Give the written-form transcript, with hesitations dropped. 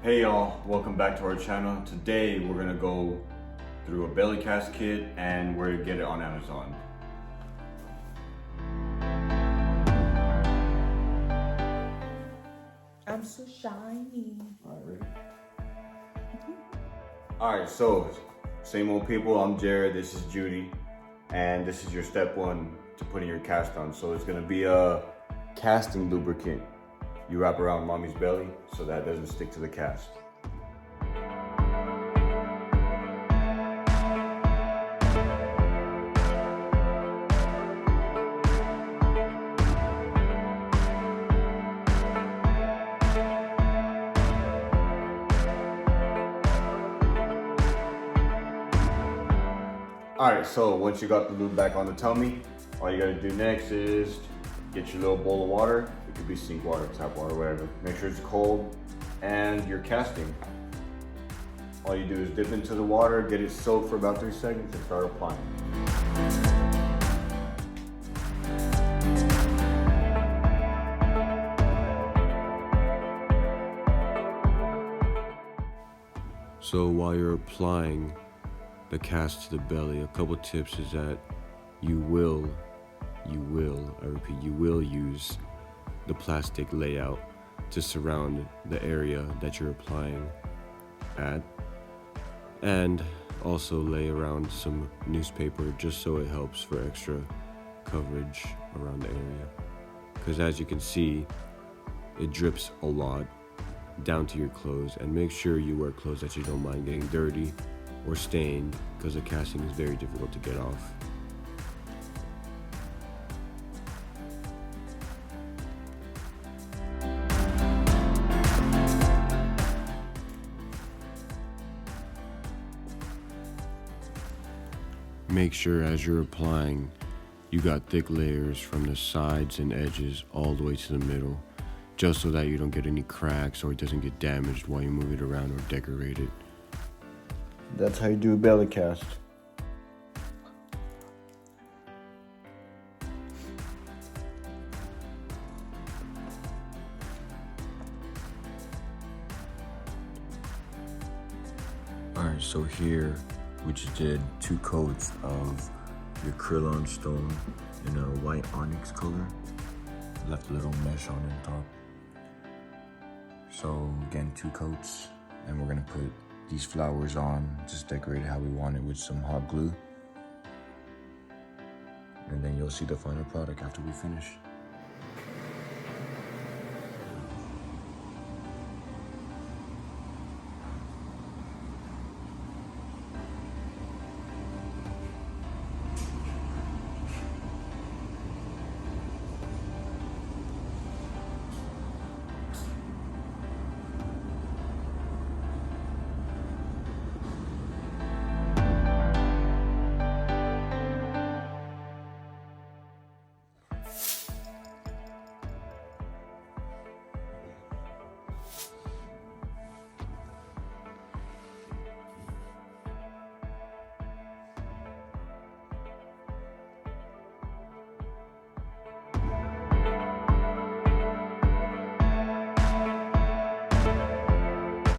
Hey y'all, welcome back to our channel. Today we're gonna go through a belly cast kit and we're gonna get it on Amazon. I'm so shiny. Alright, ready? Alright, so same old people, I'm Jared, this is Judy, and this is your step one to putting your cast on. So it's gonna be a casting lubricant. You wrap around mommy's belly so that doesn't stick to the cast. Alright, so once you got the lube back on the tummy, all you gotta do next is get your little bowl of water. It could be sink water, tap water, whatever. Make sure it's cold, and you're casting. All you do is dip into the water, get it soaked for about 3 seconds, and start applying. So while you're applying the cast to the belly, a couple tips is that you will use the plastic layout to surround the area that you're applying at, and also lay around some newspaper just so it helps for extra coverage around the area, because as you can see, it drips a lot down to your clothes. And make sure you wear clothes that you don't mind getting dirty or stained, because the casting is very difficult to get off. Make sure as you're applying, you got thick layers from the sides and edges all the way to the middle, just so that you don't get any cracks or it doesn't get damaged while you move it around or decorate it. That's how you do a belly cast. Alright, so here we just did 2 coats of your Keylinjudith stone in a white onyx color. Left a little mesh on the top. So again, 2 coats, and we're gonna put these flowers on, just decorate it how we want it with some hot glue. And then you'll see the final product after we finish.